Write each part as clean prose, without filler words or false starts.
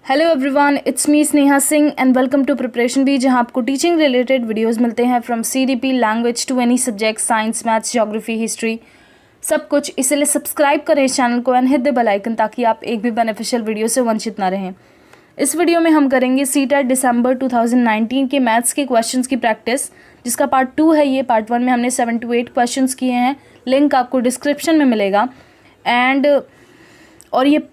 Hello everyone, it's me Sneha Singh and welcome to preparation B, जहां आपको teaching related videos मिलते हैं from CDP language to any subject, science, maths, geography, history, सब कुछ। इसलिए subscribe करें इस चैनल को and hit the bell icon ताकि आप एक भी बेनिफिशियल वीडियो से वंचित ना रहें। इस वीडियो में हम करेंगे CTET दिसंबर 2019 के मैथ्स के क्वेश्चंस की प्रैक्टिस, जिसका पार्ट 2 है। ये पार्ट 1 में हमने 7 to 8 क्वेश्चंस किए हैं। लिंक आपको डिस्क्रिप्शन में मिलेगा। और ये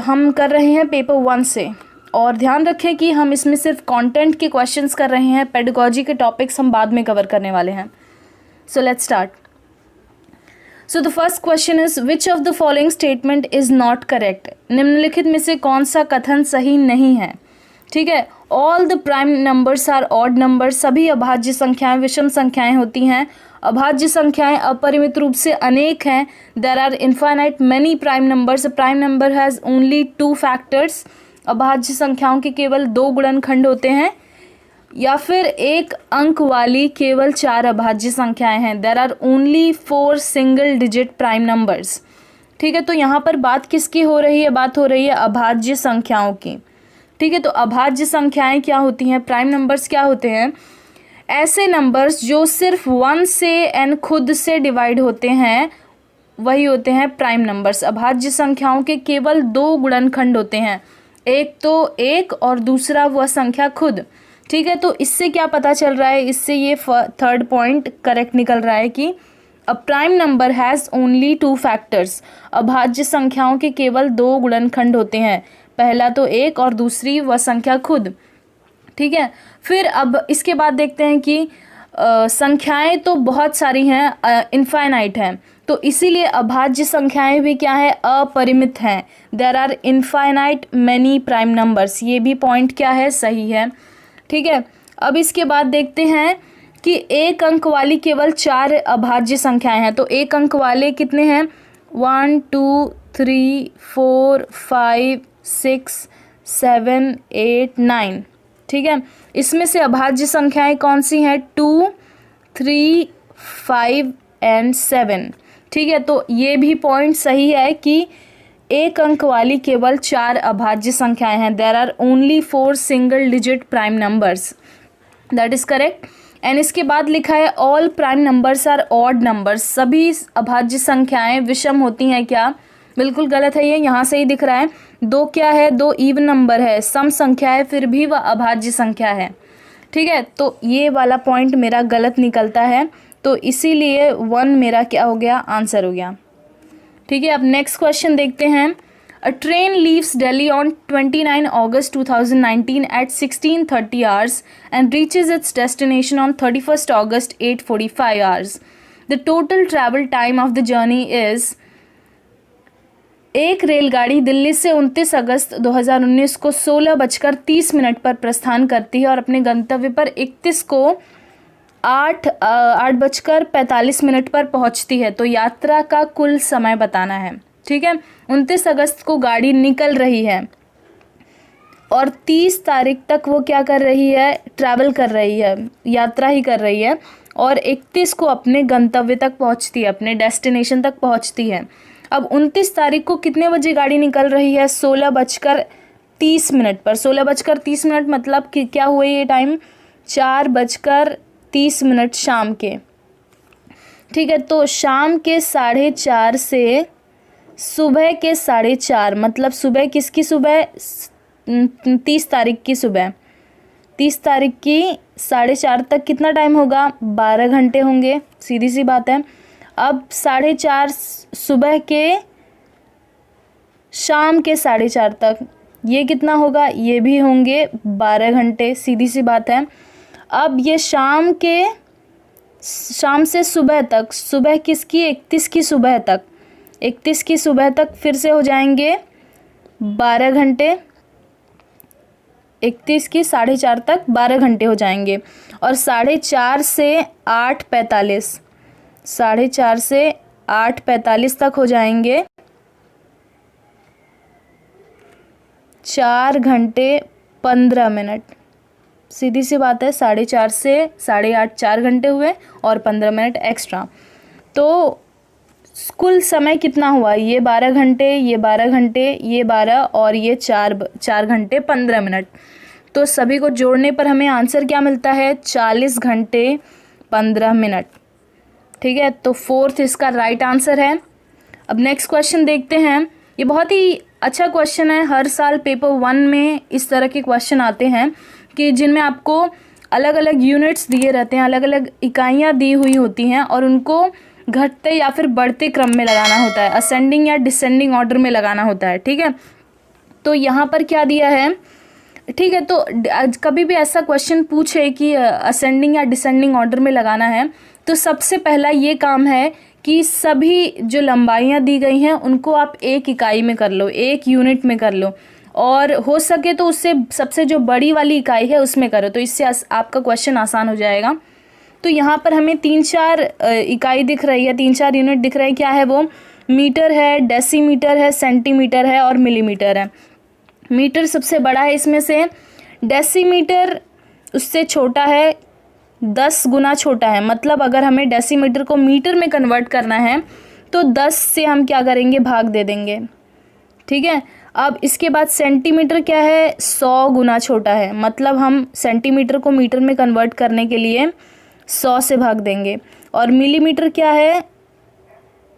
हम कर रहे हैं पेपर 1 से। और ध्यान रखें कि हम इसमें सिर्फ कंटेंट के क्वेश्चंस कर रहे हैं, पेडागोजी के टॉपिक्स हम बाद में कवर करने वाले हैं। So let's start. So the first question is which of the following statement is not correct. निम्नलिखित में से कौन सा कथन सही नहीं है। ठीक है। All the prime numbers are odd numbers. सभी अभाज्य संख्याएं विषम संख्याएं होती हैं। अभाज्य संख्याएं अपरिमित रूप से अनेक हैं। There are infinite many prime numbers. Prime number has only 2 factors. अभाज्य संख्याओं के केवल 2 गुणनखंड होते हैं। या फिर एक अंक वाली केवल 4 अभाज्य संख्याएं हैं। There are only 4 single digit prime numbers. ठीक है। तो यहाँ पर बात किसकी हो रही है? बात हो रही है अभाज्य संख्याओं की। ठीक है। तो अभाज्य संख्याएं क्या होती हैं? प्राइम नंबर्स क्या होते हैं? ऐसे नंबर्स जो सिर्फ 1 से n खुद से डिवाइड होते हैं, वही होते हैं प्राइम नंबर्स। अभाज्य संख्याओं के केवल 2 गुणनखंड होते हैं, एक तो 1 और दूसरा वह संख्या खुद। ठीक है। तो इससे क्या पता चल रहा है? इससे ये थर्ड पॉइंट करेक्ट निकल रहा है कि a prime number has only 2 factors. अभाज्य संख्याओं के केवल 2 गुणनखंड होते हैं, पहला तो 1 और दूसरी वह संख्या खुद। ठीक है। फिर अब इसके बाद देखते हैं कि संख्याएं तो बहुत सारी हैं, इनफाइनाइट हैं, तो इसीलिए अभाज्य संख्याएं भी क्या है? अपरिमित हैं। There are infinite many prime numbers. ये भी पॉइंट क्या है? सही है। ठीक है। अब इसके बाद देखते हैं कि एक अंक वाली केवल 4 अभाज्य संख्याएं हैं। तो एक अंक वाले कितने हैं? 1 2 3 4 5 6 7 8 9। ठीक है। इसमें से अभाज्य संख्याएं कौन सी हैं? 2 3 5 एंड 7। ठीक है। तो ये भी पॉइंट सही है कि एक अंक वाली केवल 4 अभाज्य संख्याएं हैं। There are only 4 single digit prime numbers. That is correct. And इसके बाद लिखा है all prime numbers are odd numbers. सभी अभाज्य संख्याएं विषम होती हैं क्या? बिल्कुल गलत है। ये यहाँ से ही दिख रहा है। 2 क्या है? 2 इवन नंबर है, सम संख्या है, फिर भी वह अभाज्य संख्या है। ठीक है। तो ये वाला पॉइंट मेरा गलत निकलता है, तो इसीलिए 1 मेरा क्या हो गया? आंसर हो गया। ठीक है। अब नेक्स्ट क्वेश्चन देखते हैं। अ train leaves Delhi on 29 August 2019 at 16:30 hours and reaches its destination on 31st August 8:45 hours. The total travel time of the journey is। एक रेलगाड़ी दिल्ली से 29 अगस्त 2019 को 16:30 पर प्रस्थान करती है और अपने गंतव्य पर 31 को 8:45 पर पहुंचती है। तो यात्रा का कुल समय बताना है। ठीक है। 29 अगस्त को गाड़ी निकल रही है और 30 तारीख तक वो क्या कर रही है? ट्रैवल कर रही है, यात्रा ही कर रही है, और 31 को अपने गंतव्य तक पहुंचती है, अपने डेस्टिनेशन तक पहुंचती है। अब 29 तारीख को कितने बजे गाड़ी निकल रही है? 16:30 पर। 16:30 मतलब कि क्या हुए ये टाइम? 4:30 शाम के। ठीक है। तो शाम के 4:30 से सुबह के 4:30, मतलब सुबह किसकी सुबह? 30 तारीख की सुबह। 30 तारीख की 4:30 तक कितना टाइम होगा? 12 घंटे होंगे। सीधी सी बात है। अब 4:30 सुबह के शाम के 4:30 तक ये कितना होगा? ये भी होंगे 12 घंटे। सीधी सी बात है। अब ये शाम से सुबह तक, सुबह किसकी? 31 की सुबह तक। 31 की सुबह तक फिर से हो जाएंगे 12 घंटे। 31 की 4:30 तक 12 घंटे हो जाएंगे। और 4:30 से 8:45, 4:30 से 8:45 तक हो जाएंगे 4 घंटे 15 मिनट। सीधी सी बात है। 4:30 से 8:30 4 घंटे हुए और 15 मिनट एक्स्ट्रा। तो कुल समय कितना हुआ, ये 12 घंटे, ये 12 घंटे, ये 12 और ये 4 घंटे 15 मिनट। तो सभी को जोड़ने पर हमें आंसर क्या मिलता है, 40 घंटे 15 मिनट। ठीक है, तो फोर्थ इसका राइट आंसर है। अब नेक्स्ट क्वेश्चन देखते हैं। ये बहुत ही अच्छा क्वेश्चन है, हर साल पेपर 1 में इस तरह के क्वेश्चन आते हैं कि जिनमें आपको अलग अलग यूनिट्स दिए रहते हैं, अलग अलग इकाइयाँ दी हुई होती हैं और उनको घटते या फिर बढ़ते क्रम में लगाना होता है, असेंडिंग या डिसेंडिंग ऑर्डर में लगाना होता है। ठीक है, तो यहाँ पर क्या दिया है, ठीक है, तो कभी भी ऐसा क्वेश्चन पूछे कि असेंडिंग या डिसेंडिंग ऑर्डर में लगाना है, तो सबसे पहला ये काम है कि सभी जो लंबाइयाँ दी गई हैं उनको आप एक इकाई में कर लो, एक यूनिट में कर लो, और हो सके तो उससे सबसे जो बड़ी वाली इकाई है उसमें करो, तो इससे आपका क्वेश्चन आसान हो जाएगा। तो यहाँ पर हमें 3-4 इकाई दिख रही है, 3-4 यूनिट दिख रहे हैं। क्या है वो, मीटर है, डेसीमीटर है, सेंटीमीटर है और मिलीमीटर है। मीटर सबसे बड़ा है इसमें से, डेसीमीटर उससे छोटा है, 10 गुना छोटा है। मतलब अगर हमें डेसीमीटर को मीटर में कन्वर्ट करना है तो 10 से हम क्या करेंगे, भाग दे देंगे। ठीक है, अब इसके बाद सेंटीमीटर क्या है, 100 गुना छोटा है। मतलब हम सेंटीमीटर को मीटर में कन्वर्ट करने के लिए 100 से भाग देंगे। और मिलीमीटर क्या है,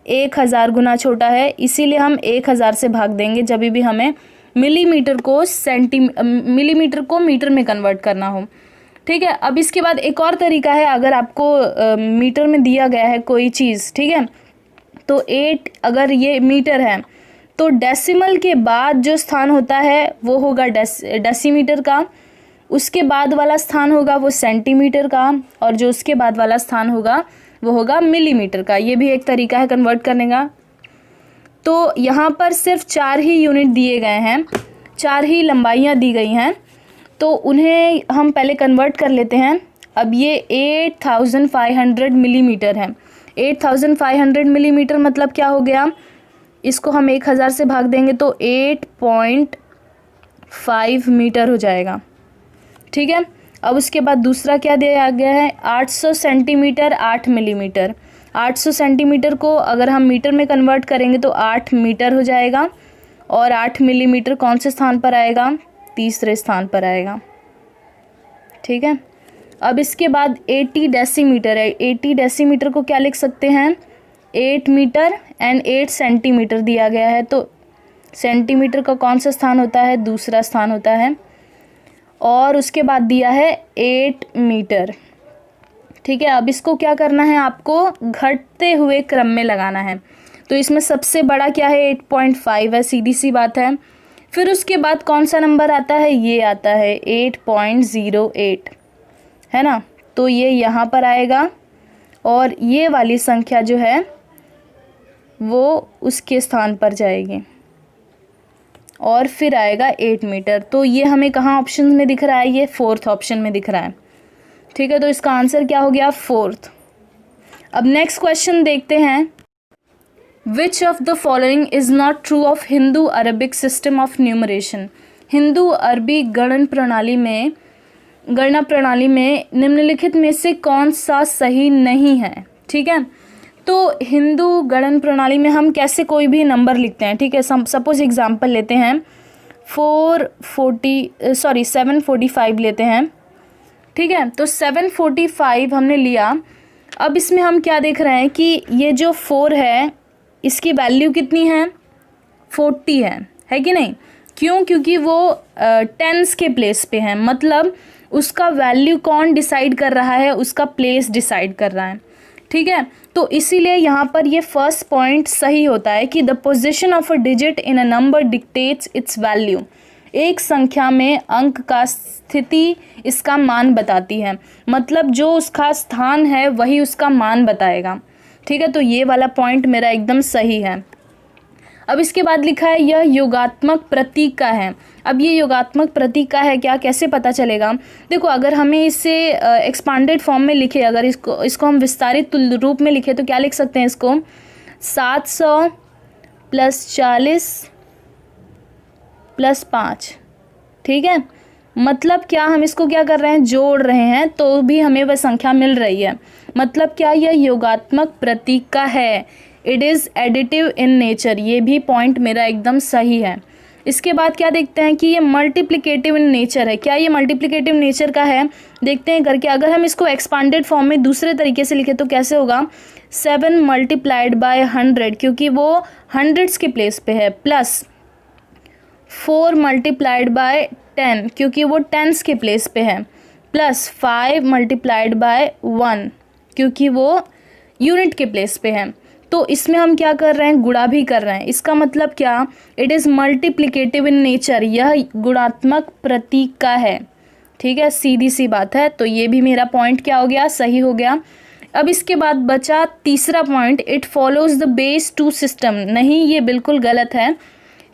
1000 गुना छोटा है, इसीलिए हम 1000 से भाग देंगे जब भी हमें मिलीमीटर को मीटर में कन्वर्ट करना हो। ठीक है, अब इसके बाद एक और तरीका है, अगर आपको मीटर में दिया गया है कोई चीज़, ठीक है, तो 8 अगर ये मीटर है तो डेसिमल के बाद जो स्थान होता है वो होगा डेसीमीटर का, उसके बाद वाला स्थान होगा वो सेंटीमीटर का, और जो उसके बाद वाला स्थान होगा वो होगा मिलीमीटर का। ये भी एक तरीका है कन्वर्ट करने का। तो यहाँ पर सिर्फ 4 ही यूनिट दिए गए हैं, 4 ही लंबाइयाँ दी गई हैं, तो उन्हें हम पहले कन्वर्ट कर लेते हैं। अब ये 8500 मिलीमीटर है। 8500 मिलीमीटर मतलब क्या हो गया, इसको हम 1000 से भाग देंगे तो 8.5 मीटर हो जाएगा। ठीक है, अब उसके बाद दूसरा क्या दिया गया है, 800 सेंटीमीटर 8 मिलीमीटर। 800 सेंटीमीटर को अगर हम मीटर में कन्वर्ट करेंगे तो 8 मीटर हो जाएगा, और 8 मिलीमीटर कौन से स्थान पर आएगा, तीसरे स्थान पर आएगा। ठीक है, अब इसके बाद 80 डेसीमीटर है। 80 डेसीमीटर को क्या लिख सकते हैं, 8 मीटर एंड 8 सेंटीमीटर दिया गया है, तो सेंटीमीटर का कौन सा स्थान होता है, दूसरा स्थान होता है। और उसके बाद दिया है 8 मीटर। ठीक है, अब इसको क्या करना है, आपको घटते हुए क्रम में लगाना है। तो इसमें सबसे बड़ा क्या है, 8.5 है, सीधी सी बात है। फिर उसके बाद कौन सा नंबर आता है, ये आता है 8.08, है ना, तो ये यहाँ पर आएगा, और ये वाली संख्या जो है वो उसके स्थान पर जाएगी, और फिर आएगा 8 मीटर। तो ये हमें कहाँ ऑप्शन में दिख रहा है, ये 4th ऑप्शन में दिख रहा है। ठीक है, तो इसका आंसर क्या हो गया, 4th। अब नेक्स्ट क्वेश्चन देखते हैं। Which of the following is not true of Hindu Arabic system of numeration. Hindu अरबी गणना प्रणाली में निम्नलिखित में से कौन सा सही नहीं है। ठीक है, तो हिंदू गणना प्रणाली में हम कैसे कोई भी नंबर लिखते हैं। ठीक है, सपोज एग्जांपल लेते हैं 745 लेते हैं। ठीक है, तो 745 हमने लिया। अब इसमें हम क्या देख रहे हैं कि ये जो 4 है इसकी वैल्यू कितनी है, 40 है कि नहीं। क्यों, क्योंकि वो टेंस के प्लेस पे है, मतलब उसका वैल्यू कौन डिसाइड कर रहा है, उसका प्लेस डिसाइड कर रहा है। ठीक है, तो इसीलिए यहाँ पर ये फर्स्ट पॉइंट सही होता है कि the position of a digit in a number dictates it's value. एक संख्या में अंक का स्थिति इसका मान बताती है, मतलब जो उसका स्थान है वही उसका मान बताएगा। ठीक है, तो ये वाला पॉइंट मेरा एकदम सही है। अब इसके बाद लिखा है यह योगात्मक प्रतीक का है। अब ये योगात्मक प्रतीक का है क्या, कैसे पता चलेगा। देखो, अगर हमें इसे एक्सपांडेड फॉर्म में लिखे, अगर इसको हम विस्तारित रूप में लिखे तो क्या लिख सकते हैं, इसको 700 + 40 + 5। ठीक है, मतलब क्या, हम इसको क्या कर रहे हैं, जोड़ रहे हैं, तो भी हमें वह संख्या मिल रही है। मतलब क्या, यह योगात्मक प्रतीक का है। It is additive in nature, ये भी पॉइंट मेरा एकदम सही है। इसके बाद क्या देखते हैं कि ये मल्टीप्लिकेटिव इन नेचर है। क्या ये मल्टीप्लिकेटिव नेचर का है, देखते हैं करके। अगर हम इसको एक्सपांडेड फॉर्म में दूसरे तरीके से लिखें तो कैसे होगा, 7 मल्टीप्लाइड बाय 100 क्योंकि वो हंड्रेड्स के प्लेस पे है, प्लस 4 मल्टीप्लाइड बाय 10 क्योंकि वो टेंस के प्लेस पे है, प्लस 5 मल्टीप्लाइड बाय 1 क्योंकि वो यूनिट के प्लेस पे है। तो इसमें हम क्या कर रहे हैं, गुणा भी कर रहे हैं। इसका मतलब क्या, it is multiplicative in nature, यह गुणात्मक प्रतीक का है। ठीक है, सीधी सी बात है। तो ये भी मेरा पॉइंट क्या हो गया, सही हो गया। अब इसके बाद बचा तीसरा point, it follows the base 2 system. नहीं, ये बिल्कुल गलत है।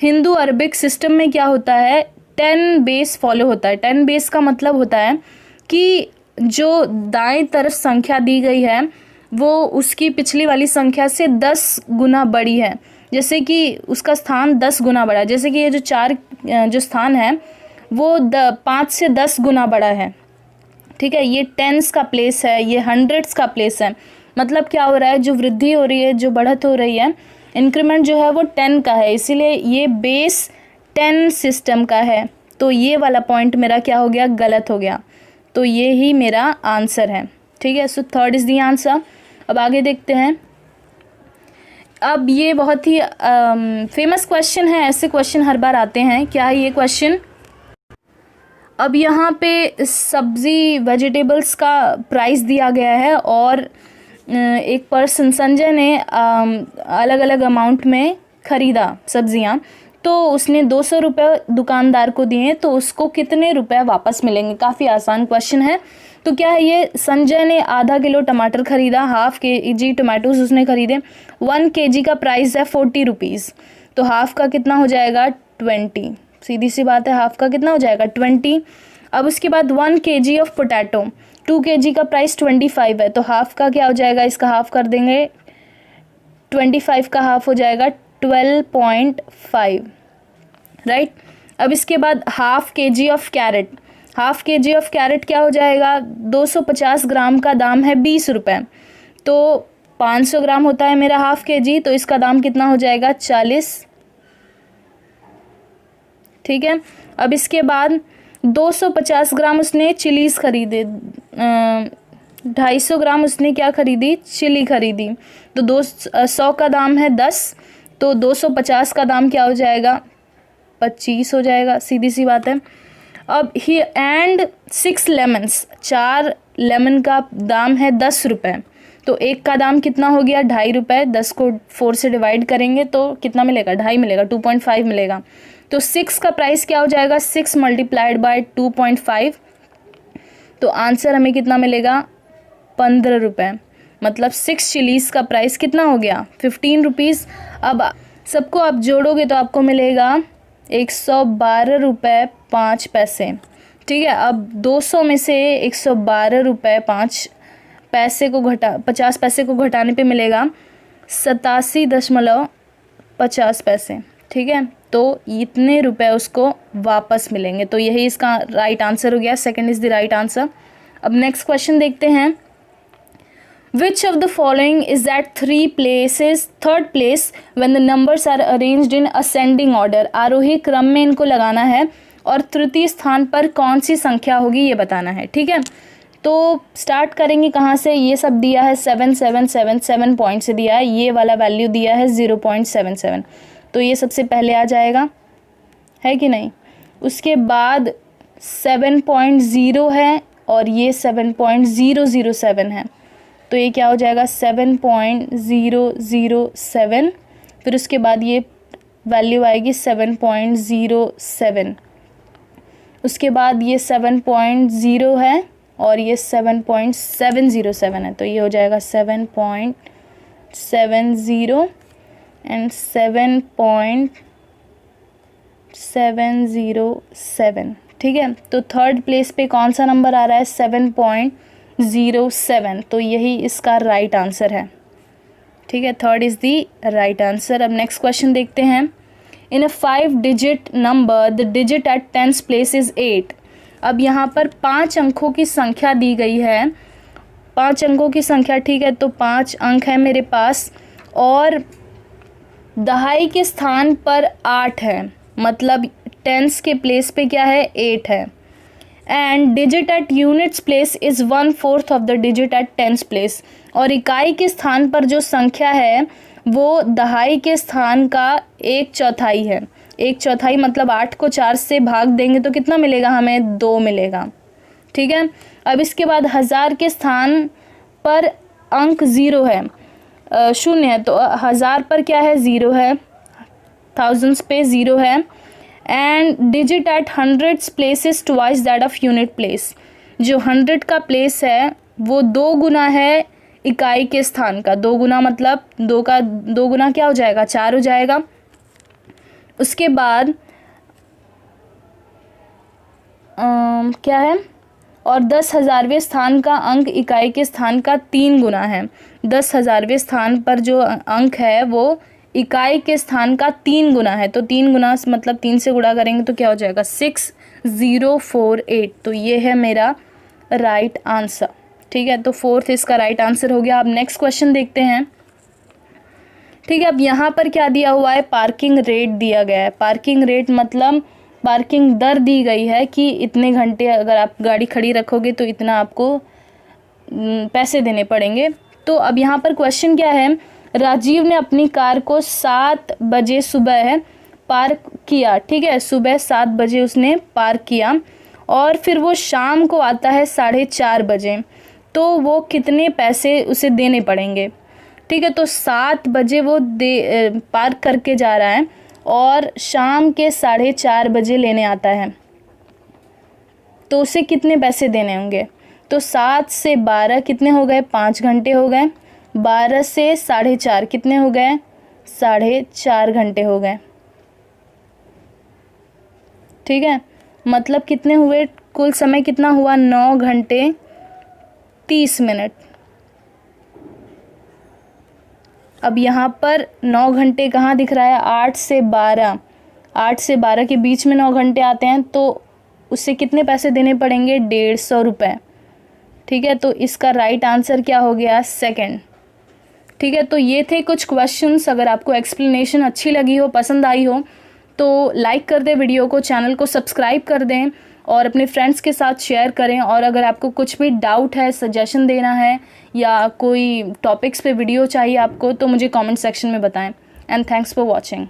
हिंदू अरबिक सिस्टम में क्या होता है, 10 बेस फॉलो होता है। 10 बेस का मतलब होता है कि जो दाएं तरफ संख्या दी गई है वो उसकी पिछली वाली संख्या से 10 गुना बड़ी है। जैसे कि उसका स्थान 10 गुना बड़ा है, जैसे कि ये जो 4 जो स्थान है वो 5 से 10 गुना बड़ा है। ठीक है, ये टेंस का प्लेस है, ये हंड्रेड्स का प्लेस है। मतलब क्या हो रहा है, जो वृद्धि हो रही है, जो बढ़त हो रही है, इंक्रीमेंट जो है वो 10 का है, इसीलिए ये बेस 10 सिस्टम का है। तो ये वाला पॉइंट मेरा क्या हो गया, गलत हो गया। तो ये ही मेरा आंसर है। ठीक है, सो 3rd इज़ द आंसर। अब आगे देखते हैं। अब ये बहुत ही फेमस क्वेश्चन है, ऐसे क्वेश्चन हर बार आते हैं। क्या है ये क्वेश्चन, अब यहाँ पे सब्ज़ी वेजिटेबल्स का प्राइस दिया गया है और एक पर्सन संजय ने अलग अलग अमाउंट में ख़रीदा सब्ज़ियाँ, तो उसने 200 रुपये दुकानदार को दिए, तो उसको कितने रुपए वापस मिलेंगे। काफ़ी आसान क्वेश्चन है। तो क्या है ये, संजय ने आधा किलो टमाटर ख़रीदा, हाफ KG टमाटोज उसने ख़रीदे, 1 kg का प्राइस है 40 रुपीज़, तो हाफ का कितना हो जाएगा 20। सीधी सी बात है, हाफ का कितना हो जाएगा 20। अब उसके बाद 1 kg ऑफ पोटैटो, 2 kg का प्राइस 25 है, तो हाफ का क्या हो जाएगा, इसका हाफ कर देंगे, 25 का हाफ हो जाएगा 12.5, राइट। अब इसके बाद half KG of carrot, half KG of carrot क्या हो जाएगा, 250 ग्राम का दाम है 20 रुपये, तो 500 ग्राम होता है मेरा हाफ KG, तो इसका दाम कितना हो जाएगा 40। ठीक है, अब इसके बाद 250 ग्राम उसने चिलीज़ खरीदे, 250 ग्राम उसने क्या खरीदी, चिली खरीदी, तो 100 का दाम है 10, तो 250 का दाम क्या हो जाएगा 25 हो जाएगा, सीधी सी बात है। अब ही एंड 6 लेमन्स, 4 लेमन का दाम है 10 रुपये, तो एक का दाम कितना हो गया 2.5 रुपये, 10 को 4 से डिवाइड करेंगे तो कितना मिलेगा, 2.5 मिलेगा, 2.5 मिलेगा। तो 6 का प्राइस क्या हो जाएगा, 6 मल्टीप्लाइड बाय 2.5, तो आंसर हमें कितना मिलेगा 15 रुपये। मतलब 6 चिलीज़ का प्राइस कितना हो गया 15 रुपीज़। अब सबको आप जोड़ोगे तो आपको मिलेगा 112 रुपये 5 पैसे। ठीक है, अब 200 में से 112 रुपये 5 पैसे को 50 पैसे को घटाने पे मिलेगा 87.50 पैसे। ठीक है, तो इतने रुपए उसको वापस मिलेंगे। तो यही इसका राइट आंसर हो गया, second is the right answer. अब नेक्स्ट क्वेश्चन देखते हैं। Which of the following is at 3rd place when the numbers are arranged in ascending order? आरोही क्रम में इनको लगाना है और तृतीय स्थान पर कौन सी संख्या होगी ये बताना है। ठीक है, तो स्टार्ट करेंगे कहाँ से, ये सब दिया है 7 पॉइंट से दिया है, ये वाला वैल्यू दिया है 0.77, तो ये सबसे पहले आ जाएगा, है कि नहीं। उसके बाद 7.0 है और ये 7.007 है, तो ये क्या हो जाएगा 7.007। फिर उसके बाद ये वैल्यू आएगी 7.07, उसके बाद ये 7.0 है और ये 7.707 है, तो ये हो जाएगा 7.70 एंड 7.707। ठीक है, तो 3rd प्लेस पे कौन सा नंबर आ रहा है 7.07, तो यही इसका राइट आंसर है। ठीक है, 3rd is the right answer. अब नेक्स्ट क्वेश्चन देखते हैं। In a 5 digit number the digit at 10th place is 8। अब यहाँ पर 5 अंकों की संख्या दी गई है, 5 अंकों की संख्या। ठीक है, तो 5 अंक है मेरे पास और दहाई के स्थान पर 8 है, मतलब टेंस के प्लेस पे क्या है 8 है। And digit at units place is 1/4 of the digit at tens place, और इकाई के स्थान पर जो संख्या है वो दहाई के स्थान का 1/4 है। 1/4 मतलब 8 को 4 से भाग देंगे तो कितना मिलेगा हमें, 2 मिलेगा। ठीक है, अब इसके बाद 1000 के स्थान पर अंक 0 है, 0 है, तो 1000 पर क्या है 0 है, थाउजेंड्स पे 0 है। And digit at hundreds place is twice that of unit place, जो 100 का प्लेस है वो 2 गुना है इकाई के स्थान का। 2 गुना मतलब 2 गुना क्या हो जाएगा, 4 हो जाएगा। उसके बाद क्या है, और 10,000वें स्थान का अंक इकाई के स्थान का 3 गुना है। 10,000वें स्थान पर जो अंक है वो इकाई के स्थान का 3 गुना है, तो 3 गुना मतलब 3 से गुणा करेंगे तो क्या हो जाएगा 6048। तो ये है मेरा राइट आंसर। ठीक है, तो 4th इसका राइट आंसर हो गया। अब नेक्स्ट क्वेश्चन देखते हैं। ठीक है, अब यहाँ पर क्या दिया हुआ है, पार्किंग रेट दिया गया है। पार्किंग रेट मतलब पार्किंग दर दी गई है कि इतने घंटे अगर आप गाड़ी खड़ी रखोगे तो इतना आपको पैसे देने पड़ेंगे। तो अब यहाँ पर क्वेश्चन क्या है, राजीव ने अपनी कार को 7 बजे सुबह पार्क किया। ठीक है, सुबह 7 बजे उसने पार्क किया और फिर वो शाम को आता है 4:30 बजे, तो वो कितने पैसे उसे देने पड़ेंगे। ठीक है, तो 7 बजे वो पार्क करके जा रहा है और शाम के 4:30 बजे लेने आता है, तो उसे कितने पैसे देने होंगे। तो 7 से 12 कितने हो गए, 5 घंटे हो गए। 12 से 4:30 कितने हो गए, 4.5 घंटे हो गए। ठीक है, मतलब कितने हुए, कुल समय कितना हुआ, 9 घंटे 30 मिनट। अब यहाँ पर 9 घंटे कहाँ दिख रहा है, 8 से 12, 8 से 12 के बीच में 9 घंटे आते हैं, तो उससे कितने पैसे देने पड़ेंगे, 150 रुपये। ठीक है, तो इसका राइट आंसर क्या हो गया, सेकंड। ठीक है, तो ये थे कुछ क्वेश्चंस। अगर आपको एक्सप्लेनेशन अच्छी लगी हो, पसंद आई हो, तो लाइक कर दें वीडियो को, चैनल को सब्सक्राइब कर दें और अपने फ्रेंड्स के साथ शेयर करें। और अगर आपको कुछ भी डाउट है, सजेशन देना है या कोई टॉपिक्स पे वीडियो चाहिए आपको, तो मुझे कमेंट सेक्शन में बताएं। And thanks for watching.